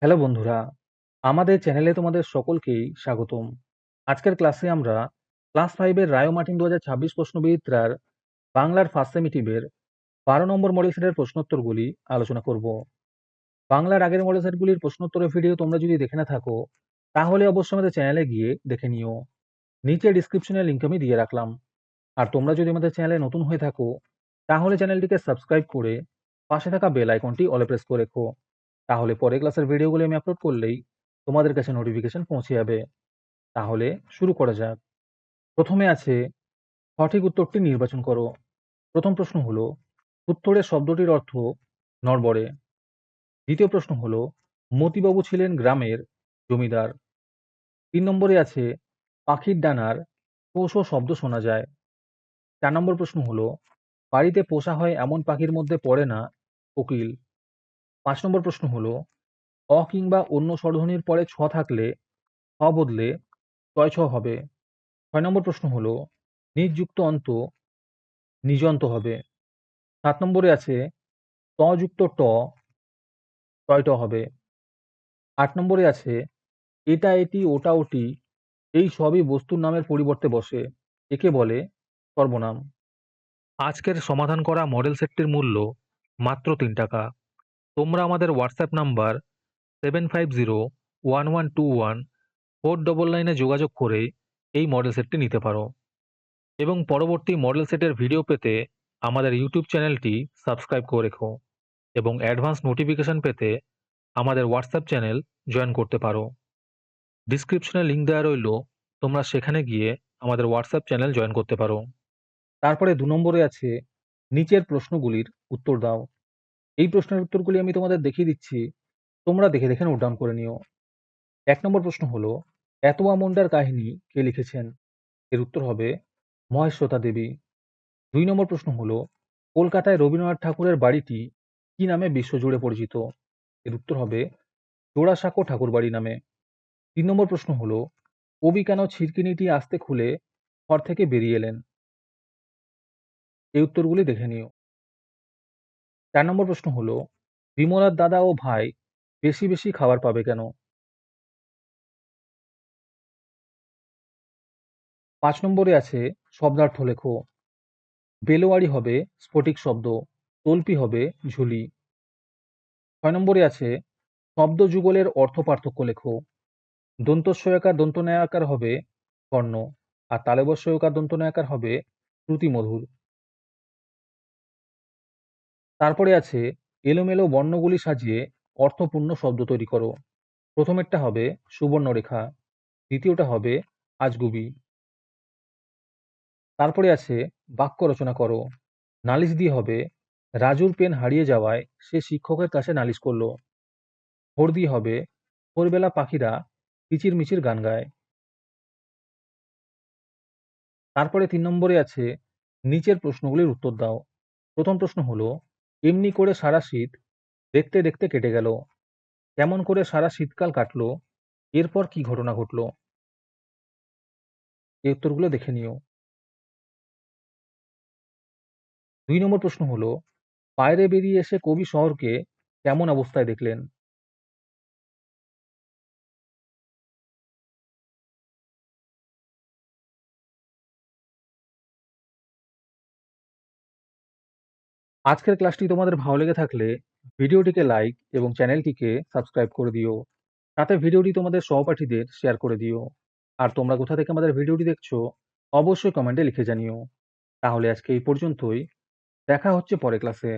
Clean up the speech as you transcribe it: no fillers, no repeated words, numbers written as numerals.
Hello বন্ধুরা, আমাদের চ্যানেলে তোমাদের সকলকেই স্বাগতম। আজকের ক্লাসে আমরা ক্লাস 5 এর রায় ও মার্টিন 2026 প্রশ্নবিচিত্রার বাংলার ফার্স্ট সেমিটিভের 12 নম্বর মডেল সেটের প্রশ্নোত্তরগুলি আলোচনা করব। বাংলার আগের মডেল সেটগুলির প্রশ্নোত্তরের ভিডিও তোমরা যদি দেখে না থাকো, তাহলে অবশ্যই আমাদের চ্যানেলে গিয়ে দেখে নিও। নিচে ডিসক্রিপশনে লিংক আমি দিয়ে রাখলাম। আর তোমরা যদি আমাদের চ্যানেলে নতুন হয়ে থাকো, তাহলে চ্যানেলটিকে সাবস্ক্রাইব করে পাশে থাকা বেল আইকনটি অলে প্রেস করে রেখো। তাহলে পরের ক্লাসের ভিডিওগুলি আমি আপলোড করলেই তোমাদের কাছে নোটিফিকেশন পৌঁছে যাবে। তাহলে শুরু করা যাক। প্রথমে আছে সঠিক উত্তরটি নির্বাচন করো। প্রথম প্রশ্ন হলো উত্তরের শব্দটির অর্থ নড়বড়ে। দ্বিতীয় প্রশ্ন হলো মতিবাবু ছিলেন গ্রামের জমিদার। 3 নম্বরে আছে পাখির ডানার শো শো শব্দ শোনা যায়। 4 নম্বর প্রশ্ন হলো বাড়িতে পোষা হয় এমন পাখির মধ্যে পড়ে না কোকিল। 5 নম্বর প্রশ্ন হলো অ কিংবা অন্য স্বরধ্বনির পরে ছ থাকলে ছ বদলে ছয় ছ হবে। 6 নম্বর প্রশ্ন হলো নিযুক্ত অন্ত নিজন্ত হবে। 7 নম্বরে আছে ত যুক্ত ট টয় ট হবে। 8 নম্বরে আছে এটা এটি ওটা ওটি এই সবই বস্তুর নামের পরিবর্তে বসে, একে বলে সর্বনাম। আজকের সমাধান করা মডেল সেটটির মূল্য মাত্র 3 টাকা। তোমরা আমাদের হোয়াটসঅ্যাপ নাম্বার 7501121499 যোগাযোগ করে এই মডেল সেটটি নিতে পারো এবং পরবর্তী মডেল সেটের ভিডিও পেতে আমাদের ইউটিউব চ্যানেলটি সাবস্ক্রাইব করে রেখো এবং অ্যাডভান্স নোটিফিকেশন পেতে আমাদের হোয়াটসঅ্যাপ চ্যানেল জয়েন করতে পারো। ডিসক্রিপশনে লিংক দেওয়া রইল, তোমরা সেখানে গিয়ে আমাদের হোয়াটসঅ্যাপ চ্যানেল জয়েন করতে পারো। তারপরে 2 নম্বরে আছে নিচের প্রশ্নগুলির উত্তর দাও। এই প্রশ্নের উত্তরগুলি আমি তোমাদের দেখিয়ে দিচ্ছি, তোমরা দেখে দেখে নোট ডাউন করে নিও। 1 নম্বর প্রশ্ন হলো এতোয়া মুন্ডার কাহিনী কে লিখেছেন? এর উত্তর হবে মহেশ্বেতা দেবী। 2 নম্বর প্রশ্ন হলো কলকাতায় রবীন্দ্রনাথ ঠাকুরের বাড়িটি কি নামে বিশ্বজুড়ে পরিচিত? এর উত্তর হবে জোড়াসাঁকো ঠাকুরবাড়ি নামে। 3 নম্বর প্রশ্ন হলো কবি কেন ছিরকিনিটি আস্তে খুলে ঘর থেকে বেরিয়ে এলেন? এই উত্তরগুলি দেখে নিও। 4 নম্বর প্রশ্ন হলো বিমলার দাদা ও ভাই বেশি বেশি খাবার পাবে কেন? 5 নম্বরে আছে শব্দার্থ লেখো। বেলোয়ারি হবে স্ফটিক শব্দ, তল্পি হবে ঝুলি। 6 নম্বরে আছে শব্দ যুগলের অর্থ পার্থক্য লেখো। দন্তস্বয়কার দন্তন্বয়াকার হবে কর্ণ, আর তালবস্যয়কার দন্তন্বয়াকার হবে শ্রুতিমধুর। তারপরে আছে এলোমেলো বর্ণগুলি সাজিয়ে অর্থপূর্ণ শব্দ তৈরি করো। প্রথমেরটা হবে সুবর্ণরেখা, দ্বিতীয়টা হবে আজগুবি। তারপরে আছে বাক্য রচনা করো। নালিশ দিয়ে হবে রাজুর পেন হারিয়ে যাওয়ায় সে শিক্ষকের কাছে নালিশ করলো। ভোর দিয়ে হবে ভোরবেলা পাখিরা কিচিরমিচির গান গায়। তারপরে 3 নম্বরে আছে নিচের প্রশ্নগুলির উত্তর দাও। প্রথম প্রশ্ন হলো এমনি করে সারা শীত দেখতে দেখতে কেটে গেল, কেমন করে সারা শীতকাল কাটলো, এরপর কি ঘটনা ঘটলো? এই উত্তরগুলো দেখে নিও। 2 নম্বর প্রশ্ন হলো বাইরে বেরিয়ে এসে কবি শহরকে কেমন অবস্থায় দেখলেন? আজকের ক্লাসটি তোমাদের ভালো লেগে থাকলে ভিডিওটিকে লাইক এবং চ্যানেলটিকে সাবস্ক্রাইব করে দিও। সাথে ভিডিওটি তোমাদের সহপাঠীদের শেয়ার করে দিও। আর তোমরা কোথা থেকে আমাদের ভিডিওটি দেখছো অবশ্যই কমেন্টে লিখে জানিও। তাহলে আজকে এই পর্যন্তই, দেখা হচ্ছে পরের ক্লাসে।